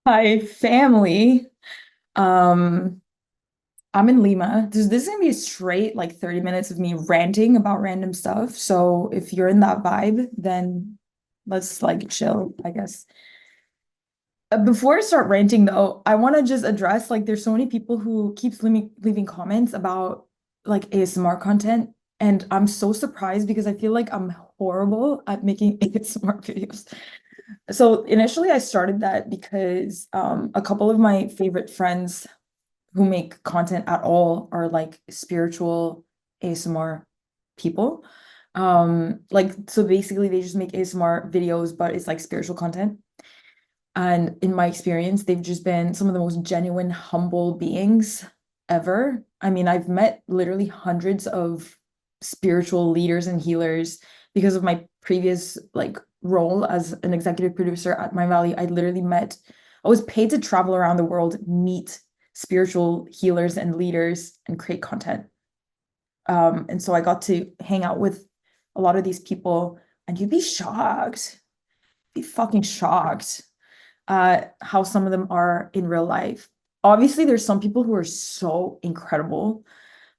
Hi, family. Um, I'm in Lima. This is gonna be a straight like 30 minutes of me ranting about random stuff. So if you're in that vibe, then let's like chill, I guess. Before I start ranting though, I want to just address like there's so many people who keeps leaving comments about like ASMR content, and I'm so surprised because I feel like I'm horrible at making ASMR videos. So initially I started that because a couple of my favorite friends who make content at all are like spiritual ASMR people. Like so basically they just make ASMR videos, but it's like spiritual content. And in my experience, they've just been some of the most genuine, humble beings ever. I mean, I've met literally hundreds of spiritual leaders and healers because of my previous like role as an executive producer at My Valley. I was paid to travel around the world, meet spiritual healers and leaders and create content. And so I got to hang out with a lot of these people, and you'd be shocked, be fucking shocked how some of them are in real life. Obviously, there's some people who are so incredible.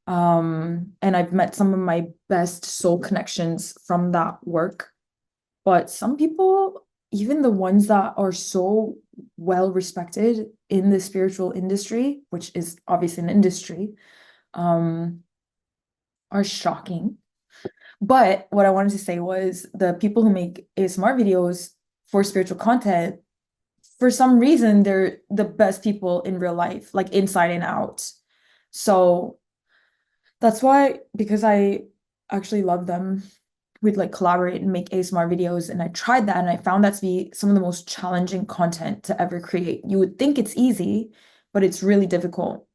And I've met some of my best soul connections from that work. But some people, even the ones that are so well respected in the spiritual industry, which is obviously an industry, um, are shocking. But what I wanted to say was the people who make ASMR videos for spiritual content, for some reason, they're the best people in real life, like inside and out. So that's why, because I actually love them, we'd like collaborate and make ASMR videos. And I tried that and I found that to be some of the most challenging content to ever create. You would think it's easy, but it's really difficult.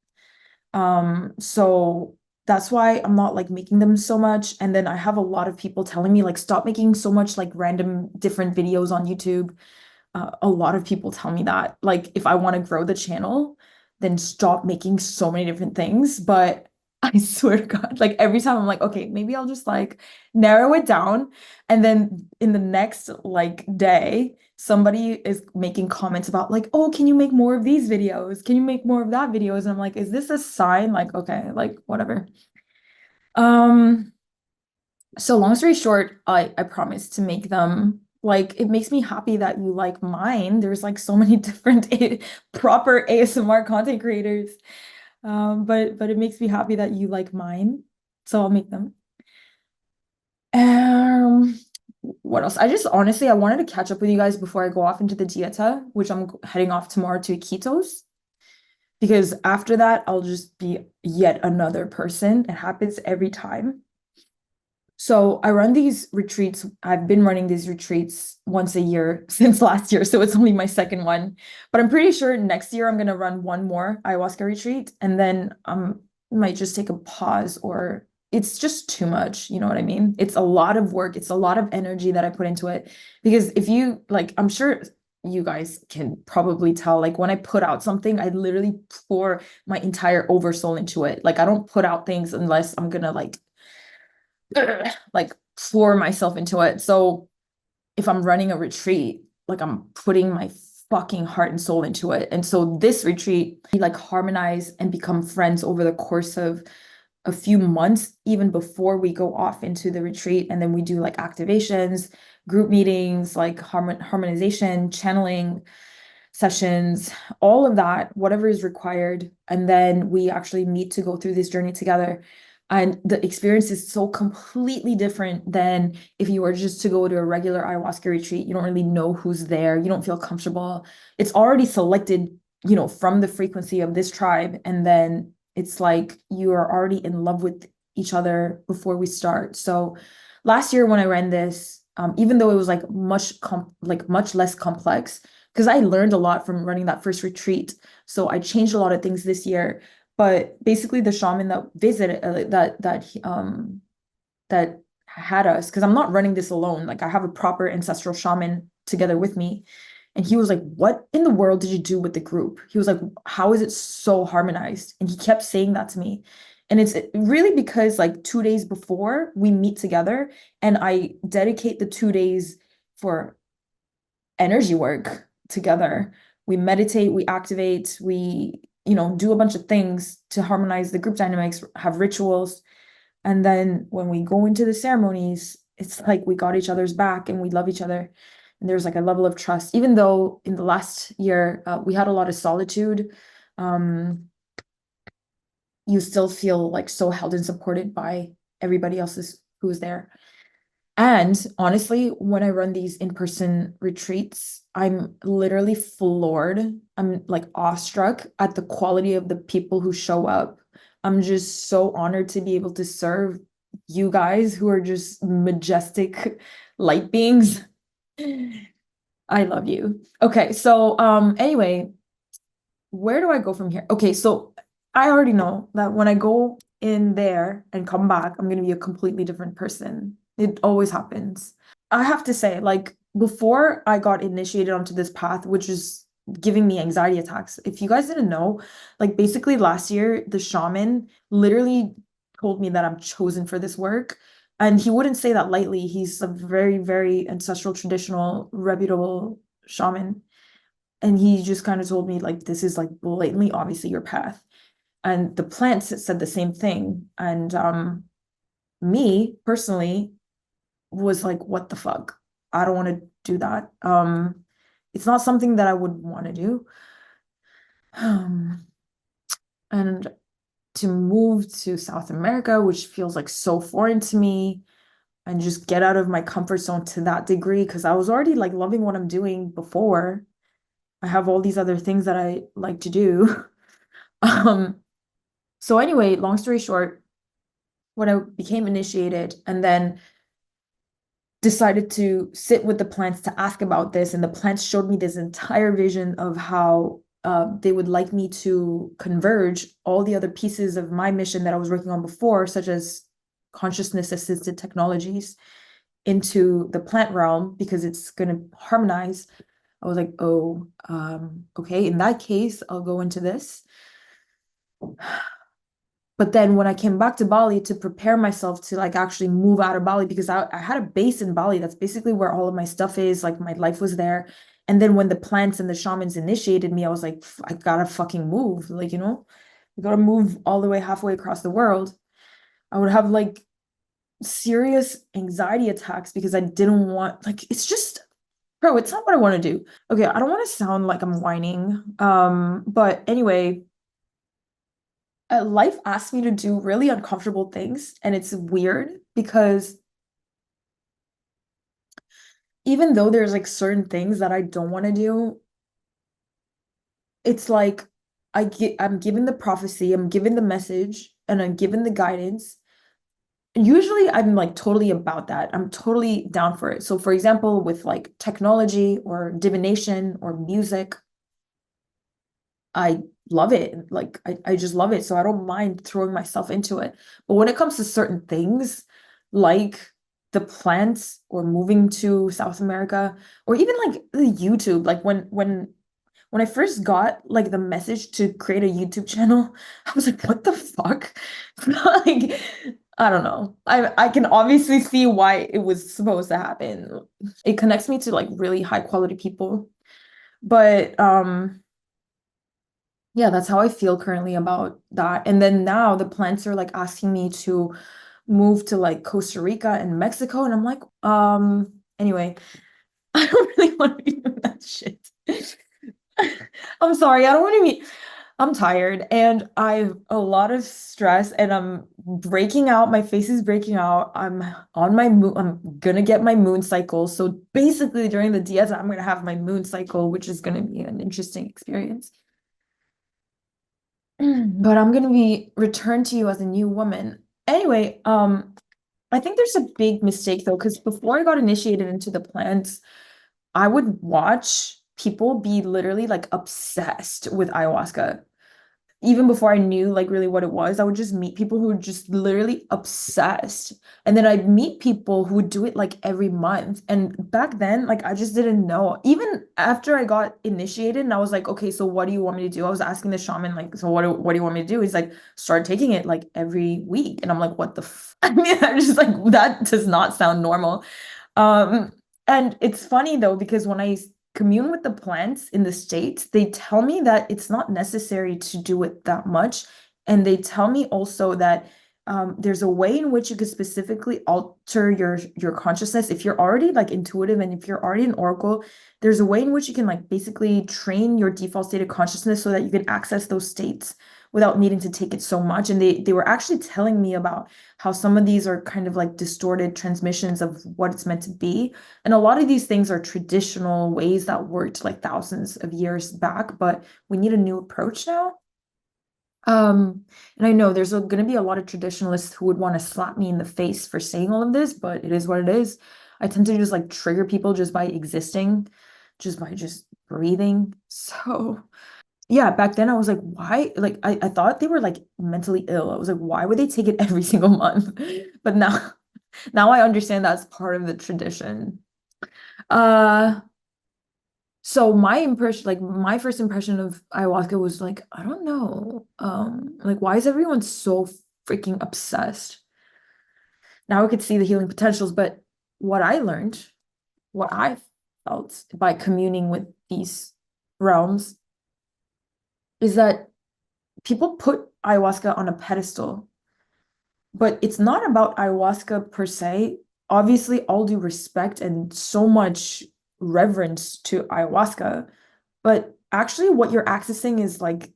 So that's why I'm not like making them so much. And then I have a lot of people telling me like stop making so much like random different videos on YouTube. A lot of people tell me that like if I want to grow the channel, then stop making so many different things. But I swear to God, like every time I'm like, okay, maybe I'll just like narrow it down. And then in the next like day, somebody is making comments about like, oh, can you make more of these videos? Can you make more of that videos? And I'm like, is this a sign? Like, okay, like whatever. Um, so long story short, I promised to make them. Like it makes me happy that you like mine. There's like so many different proper ASMR content creators. But it makes me happy that you like mine. So I'll make them. Um, what else? I just honestly I wanted to catch up with you guys before I go off into the dieta, which I'm heading off tomorrow to Iquitos. Because after that, I'll just be yet another person. It happens every time. So I run these retreats. I've been running these retreats once a year since last year, so it's only my second one. But I'm pretty sure next year I'm gonna run one more ayahuasca retreat, and then might just take a pause, or it's just too much. You know what I mean? It's a lot of work. It's a lot of energy that I put into it. Because if you like, I'm sure you guys can probably tell, like when I put out something, I literally pour my entire oversoul into it. Like I don't put out things unless I'm gonna like pour myself into it. So if I'm running a retreat, like I'm putting my fucking heart and soul into it. And so this retreat, we like harmonize and become friends over the course of a few months, even before we go off into the retreat. And then we do like activations, group meetings, like harmonization, channeling sessions, all of that, whatever is required. And then we actually meet to go through this journey together. And the experience is so completely different than if you were just to go to a regular ayahuasca retreat. You don't really know who's there. You don't feel comfortable. It's already selected, from the frequency of this tribe. And then it's like you are already in love with each other before we start. So last year when I ran this, even though it was like much less complex, because I learned a lot from running that first retreat. So I changed a lot of things this year. But basically, the shaman that visited that had us, because I'm not running this alone. Like I have a proper ancestral shaman together with me. And he was like, "What in the world did you do with the group?" He was like, "How is it so harmonized?" And he kept saying that to me. And it's really because like 2 days before we meet together, and I dedicate the 2 days for energy work together. we meditate, we activate, we, do a bunch of things to harmonize the group dynamics, have rituals. And then when we go into the ceremonies, it's like we got each other's back and we love each other. And there's like a level of trust, even though in the last year we had a lot of solitude. Um, you still feel like so held and supported by everybody else's who's there. And honestly, when I run these in-person retreats, I'm literally floored. I'm like awestruck at the quality of the people who show up. I'm just so honored to be able to serve you guys who are just majestic light beings. I love you. Okay, so anyway, where do I go from here? Okay, so I already know that when I go in there and come back, I'm gonna be a completely different person. It always happens. I have to say, like, before I got initiated onto this path, which is giving me anxiety attacks, if you guys didn't know, like, basically last year, the shaman literally told me that I'm chosen for this work. And he wouldn't say that lightly. He's a very, very ancestral, traditional, reputable shaman. And he just kind of told me, like, this is like blatantly, obviously, your path. And the plants said the same thing. And me personally was like, what the fuck? I don't want to do that. It's not something that I would want to do. Um, and to move to South America, which feels like so foreign to me, and just get out of my comfort zone to that degree, because I was already like loving what I'm doing before. I have all these other things that I like to do. Um, so anyway, long story short, when I became initiated and then decided to sit with the plants to ask about this, and the plants showed me this entire vision of how they would like me to converge all the other pieces of my mission that I was working on before, such as consciousness assisted technologies, into the plant realm because it's going to harmonize. I was like, oh, okay, in that case, I'll go into this. But then when I came back to Bali to prepare myself to like actually move out of Bali, because I had a base in Bali, that's basically where all of my stuff is, like my life was there. And then when the plants and the shamans initiated me, I was like, I gotta fucking move. Like, you gotta move all the way halfway across the world. I would have like serious anxiety attacks because I didn't want, like, it's just, bro, it's not what I want to do. Okay, I don't want to sound like I'm whining. But anyway, life asks me to do really uncomfortable things, and it's weird because even though there's like certain things that I don't want to do, it's like I'm given the prophecy, I'm given the message, and I'm given the guidance. Usually I'm like totally about that. I'm totally down for it. So for example, with like technology or divination or music, I love it. Like I just love it. So I don't mind throwing myself into it. But when it comes to certain things like the plants or moving to South America or even like the YouTube, like when I first got like the message to create a YouTube channel, I was like, what the fuck? Like, I don't know. I can obviously see why it was supposed to happen. It connects me to like really high quality people. But yeah, that's how I feel currently about that. And then now the plants are like asking me to move to like Costa Rica and Mexico. And I'm like, anyway, I don't really want to be doing that shit. I'm sorry, I don't want to be, I'm tired and I have a lot of stress and I'm breaking out. My face is breaking out. I'm on my moon. I'm gonna get my moon cycle. So basically during the dieta, I'm gonna have my moon cycle, which is gonna be an interesting experience. But I'm gonna be returned to you as a new woman. Anyway, I think there's a big mistake though, because before I got initiated into the plants, I would watch people be literally like obsessed with ayahuasca even before I knew like really what it was, I would just meet people who were just literally obsessed. And then I'd meet people who would do it like every month. And back then, like I just didn't know. Even after I got initiated and I was like, okay, so what do you want me to do? I was asking the shaman, like, so what do you want me to do? He's like, start taking it like every week. And I'm like, what the f I mean, I'm just like, that does not sound normal. Um, and it's funny though, because when I commune with the plants in the States, they tell me that it's not necessary to do it that much. And they tell me also that there's a way in which you could specifically alter your consciousness. If you're already like intuitive and if you're already an oracle, there's a way in which you can like basically train your default state of consciousness so that you can access those states without needing to take it so much. And they were actually telling me about how some of these are kind of like distorted transmissions of what it's meant to be. And a lot of these things are traditional ways that worked like thousands of years back, but we need a new approach now. And I know there's going to be a lot of traditionalists who would want to slap me in the face for saying all of this, but it is what it is. I tend to just like trigger people just by existing, just by just breathing. So yeah, back then I was like, why? Like I thought they were like mentally ill. I was like, why would they take it every single month? But now I understand that's part of the tradition. Uh so my impression, like my first impression of ayahuasca was like, I don't know. Like why is everyone so freaking obsessed? Now I could see the healing potentials, but what I learned, what I felt by communing with these realms is that people put ayahuasca on a pedestal, but it's not about ayahuasca per se. Obviously, all due respect and so much reverence to ayahuasca, but actually, what you're accessing is like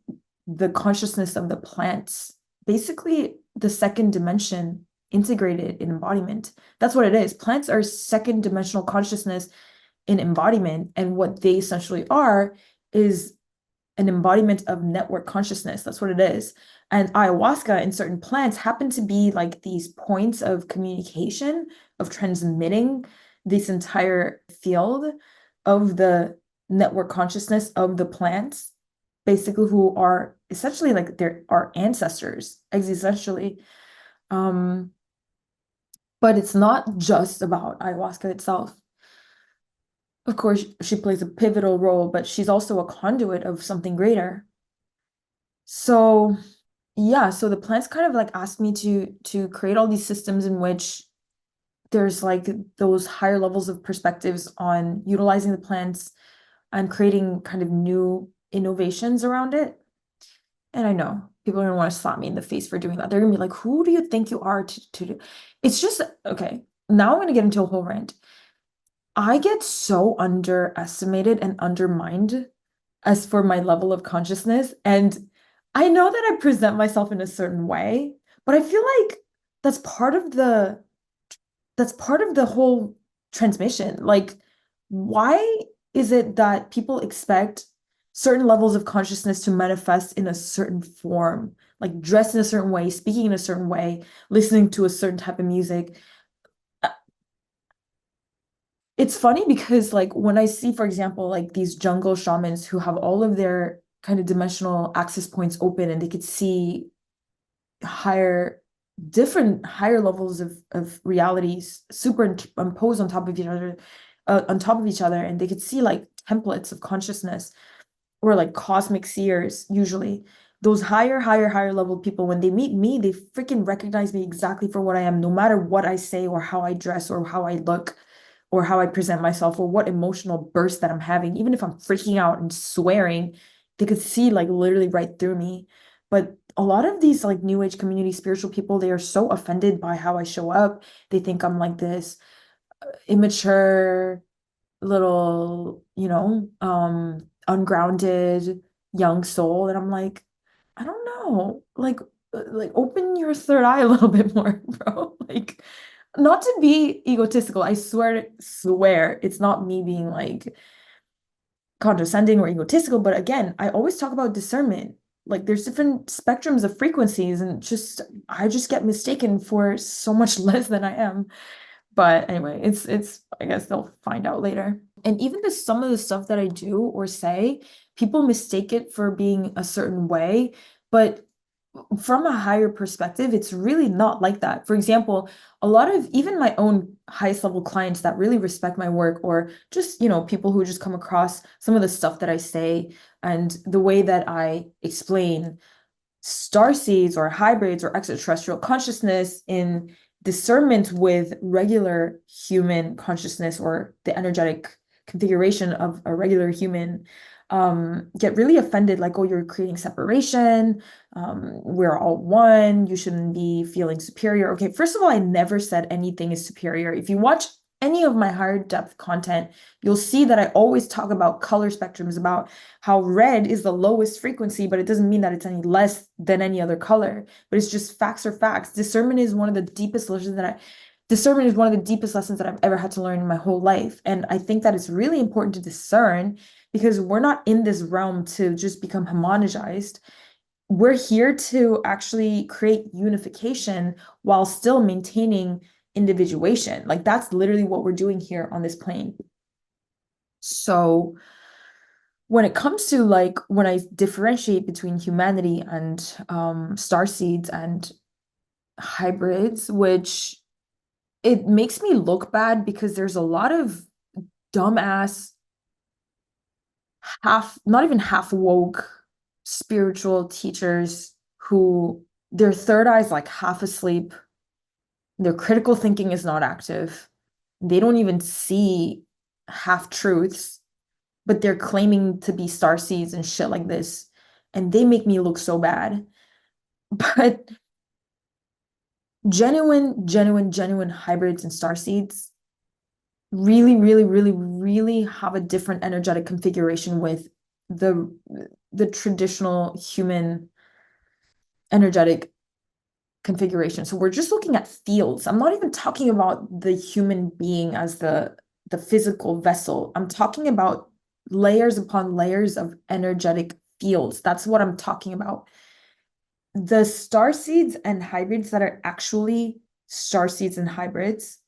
the consciousness of the plants, basically the second dimension integrated in embodiment. That's what it is. Plants are second dimensional consciousness in embodiment, and what they essentially are is an embodiment of network consciousness. That's what it is. And ayahuasca in certain plants happen to be like these points of communication, of transmitting this entire field of the network consciousness of the plants, basically, who are essentially like they're our ancestors, existentially. Um, but it's not just about ayahuasca itself. Of course, she plays a pivotal role, but she's also a conduit of something greater. So yeah, so the plants kind of like asked me to create all these systems in which there's like those higher levels of perspectives on utilizing the plants and creating kind of new innovations around it. And I know people are gonna want to slap me in the face for doing that. They're gonna be like, who do you think you are to do? It's just okay. Now I'm gonna get into a whole rant. I get so underestimated and undermined as for my level of consciousness. And I know that I present myself in a certain way, but I feel like that's part of the whole transmission. Like, why is it that people expect certain levels of consciousness to manifest in a certain form, like dressed in a certain way, speaking in a certain way, listening to a certain type of music? It's funny because like when I see, for example, like these jungle shamans who have all of their kind of dimensional access points open and they could see higher different higher levels of realities superimposed on top of each other, and they could see like templates of consciousness or like cosmic seers usually. Those higher level people, when they meet me, they freaking recognize me exactly for what I am, no matter what I say or how I dress or how I look or how I present myself or what emotional burst that I'm having. Even if I'm freaking out and swearing, they could see like literally right through me. But a lot of these like new age community spiritual people, they are so offended by how I show up. They think I'm like this immature little, ungrounded young soul. And I'm like, I don't know. Like open your third eye a little bit more, bro. Like, not to be egotistical. I swear it's not me being like condescending or egotistical, but again, I always talk about discernment. Like there's different spectrums of frequencies, and just I just get mistaken for so much less than I am. But anyway, it's I guess they'll find out later. And even some of the stuff that I do or say, people mistake it for being a certain way, but from a higher perspective, it's really not like that. For example, a lot of even my own highest level clients that really respect my work, or just, people who just come across some of the stuff that I say and the way that I explain starseeds or hybrids or extraterrestrial consciousness in discernment with regular human consciousness or the energetic configuration of a regular human get really offended, like, oh, you're creating separation. We're all one. You shouldn't be feeling superior. Okay, first of all, I never said anything is superior. If you watch any of my higher depth content, you'll see that I always talk about color spectrums, about how red is the lowest frequency, but it doesn't mean that it's any less than any other color. But it's just facts are facts. Discernment is one of the deepest lessons that I've ever had to learn in my whole life. And I think that it's really important to discern because we're not in this realm to just become homogenized. We're here to actually create unification while still maintaining individuation. Like that's literally what we're doing here on this plane. So when it comes to like when I differentiate between humanity and starseeds and hybrids, which it makes me look bad because there's a lot of dumbass, half, not even half woke spiritual teachers who their third eye is like half asleep. Their critical thinking is not active. They don't even see half truths, but they're claiming to be star seeds and shit like this. And they make me look so bad. But genuine hybrids and star seeds really, really, really, really have a different energetic configuration with the the traditional human energetic configuration. So we're just looking at fields. I'm not even talking about the human being as the physical vessel. I'm talking about layers upon layers of energetic fields. That's what I'm talking about. The star seeds and hybrids that are actually star seeds and hybrids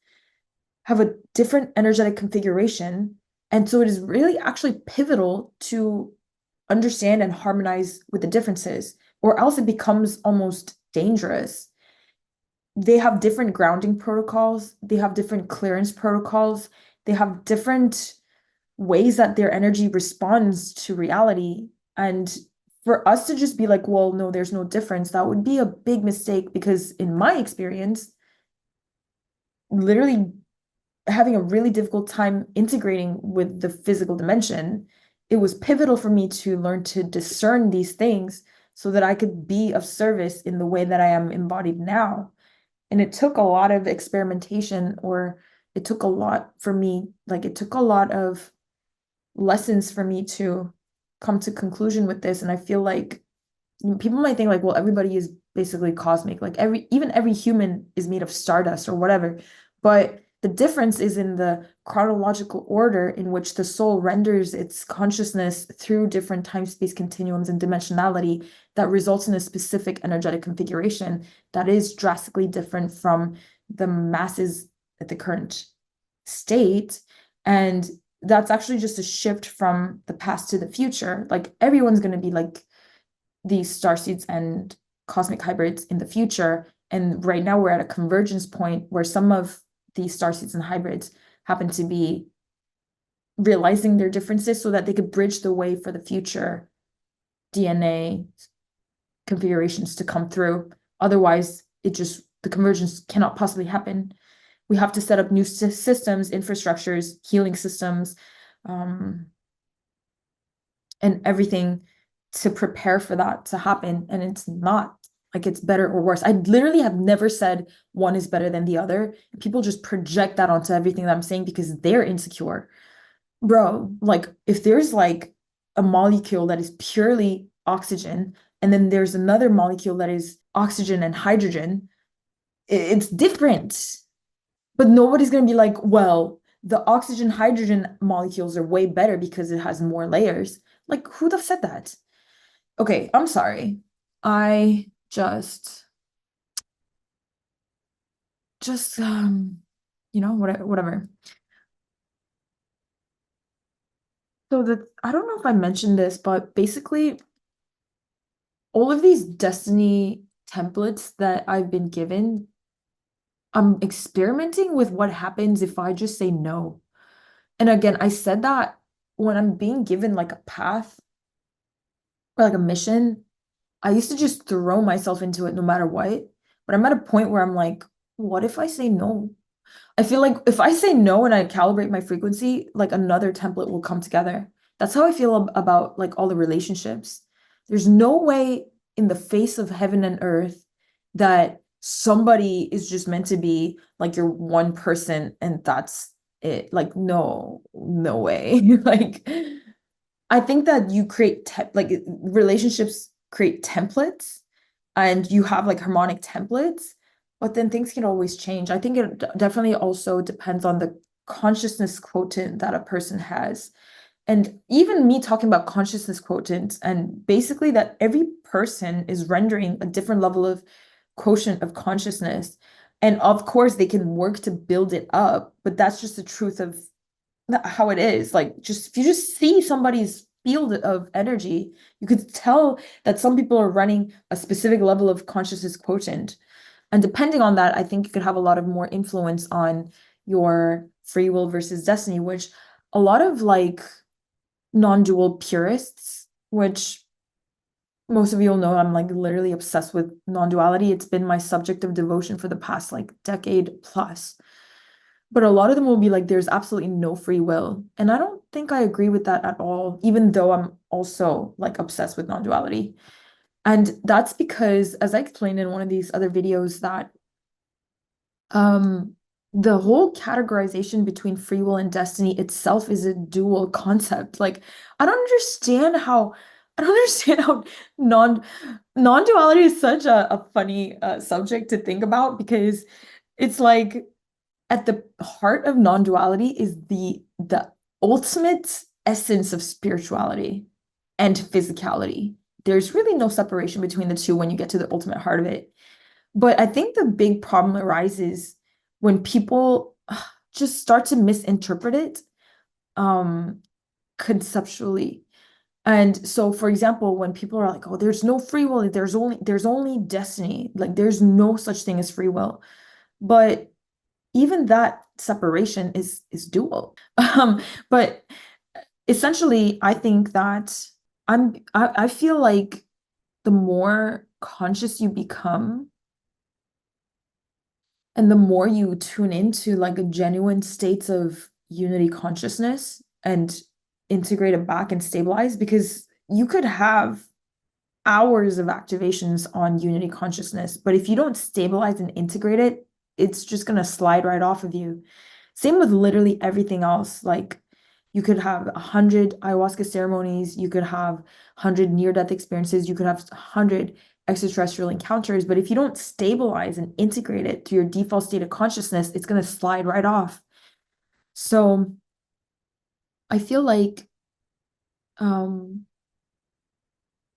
have a different energetic configuration. And so it is really actually pivotal to understand and harmonize with the differences, or else it becomes almost dangerous. They have different grounding protocols, they have different clearance protocols, they have different ways that their energy responds to reality. And for us to just be like, well, no, there's no difference, that would be a big mistake because, in my experience, literally having a really difficult time integrating with the physical dimension, it was pivotal for me to learn to discern these things so that I could be of service in the way that I am embodied now. And it took a lot of experimentation, or it took a lot for me, like it took a lot of lessons for me to come to conclusion with this. And I feel like people might think like, well, everybody is basically cosmic. Like even every human is made of stardust or whatever. But the difference is in the chronological order in which the soul renders its consciousness through different time-space continuums and dimensionality that results in a specific energetic configuration that is drastically different from the masses at the current state. And that's actually just a shift from the past to the future. Like everyone's going to be like these starseeds and cosmic hybrids in the future. And right now we're at a convergence point where some of these starseeds and hybrids happen to be realizing their differences so that they could bridge the way for the future DNA configurations to come through. Otherwise, the convergence cannot possibly happen. We have to set up new systems, infrastructures, healing systems, and everything to prepare for that to happen. And it's not like it's better or worse. I literally have never said one is better than the other. People just project that onto everything that I'm saying because they're insecure. Bro, like if there's like a molecule that is purely oxygen, and then there's another molecule that is oxygen and hydrogen, it's different. But nobody's going to be like, well, the oxygen hydrogen molecules are way better because it has more layers. Like, who the said that? Okay, I'm sorry. I just whatever. So I don't know if I mentioned this, but basically all of these destiny templates that I've been given, I'm experimenting with what happens if I just say no. And again, I said that when I'm being given like a path or like a mission, I used to just throw myself into it no matter what. But I'm at a point where I'm like, what if I say no? I feel like if I say no and I calibrate my frequency, like another template will come together. That's how I feel about like all the relationships. There's no way in the face of heaven and earth that somebody is just meant to be like your one person and that's it. Like, no, no way. Like, I think that you create te like relationships create templates and you have like harmonic templates, but then things can always change. I think it definitely also depends on the consciousness quotient that a person has. And even me talking about consciousness quotient and basically that every person is rendering a different level of quotient of consciousness. And of course, they can work to build it up, but that's just the truth of how it is. Like, just if you just see somebody's field of energy, you could tell that some people are running a specific level of consciousness quotient. And depending on that, I think you could have a lot of more influence on your free will versus destiny, which a lot of like non-dual purists, which most of you will know I'm like literally obsessed with non-duality. It's been my subject of devotion for the past like decade plus. But a lot of them will be like, there's absolutely no free will. And I don't think I agree with that at all, even though I'm also like obsessed with non-duality. And that's because, as I explained in one of these other videos, that um the whole categorization between free will and destiny itself is a dual concept. Like, I don't understand how non non-duality is such a funny subject to think about because it's like at the heart of non-duality is the ultimate essence of spirituality and physicality. There's really no separation between the two when you get to the ultimate heart of it. But I think the big problem arises when people just start to misinterpret it um, conceptually. And so, for example, when people are like, "Oh, there's no free will, there's only destiny, like there's no such thing as free will." But even that separation is dual. But essentially, I think that I feel like the more conscious you become and the more you tune into like a genuine states of unity consciousness and integrate it back and stabilize, because you could have hours of activations on unity consciousness, but if you don't stabilize and integrate it, it's just going to slide right off of you. Same with literally everything else. Like, you could have 100 ayahuasca ceremonies, you could have 100 near-death experiences, you could have 100 extraterrestrial encounters, but if you don't stabilize and integrate it to your default state of consciousness, it's going to slide right off. So I feel like um,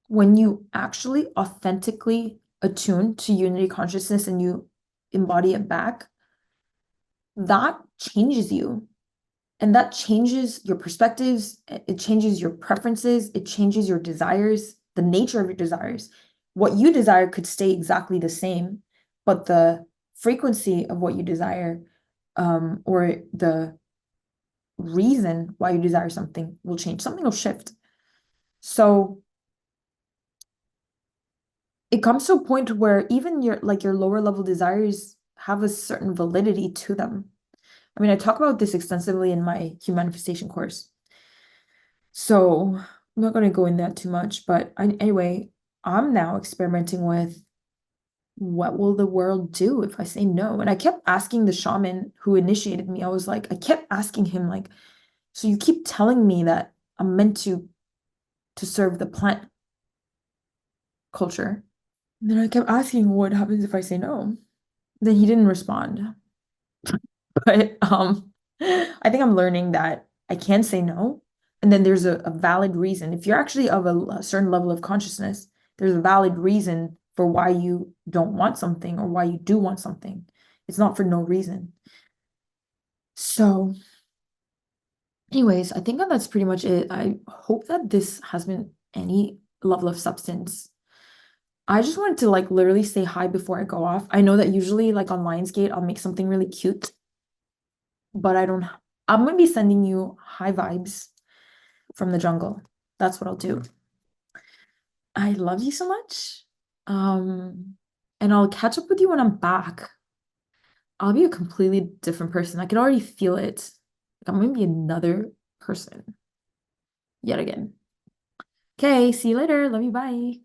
when you actually authentically attune to unity consciousness and you embody it back, that changes you. And that changes your perspectives, it changes your preferences, it changes your desires, the nature of your desires. What you desire could stay exactly the same, but the frequency of what you desire, or the reason why you desire something will change. Something will shift. So it comes to a point where even your lower level desires have a certain validity to them. I mean, I talk about this extensively in my human manifestation course. So I'm not going to go in that too much, but anyway, I'm now experimenting with what will the world do if I say no? And I kept asking the shaman who initiated me, I kept asking him, like, so you keep telling me that I'm meant to serve the plant culture. And then I kept asking, what happens if I say no? Then he didn't respond. But I think I'm learning that I can say no. And then there's a valid reason. If you're actually of a certain level of consciousness, there's a valid reason for why you don't want something or why you do want something. It's not for no reason. So, anyways, I think that that's pretty much it. I hope that this has been any level of substance. I just wanted to like literally say hi before I go off. I know that usually like on Lionsgate, I'll make something really cute, but I don't. I'm gonna be sending you high vibes from the jungle. That's what I'll do. I love you so much. Um, and I'll catch up with you when I'm back. I'll be a completely different person. I can already feel it. Like, I'm gonna be another person yet again. Okay, see you later. Love you. Bye.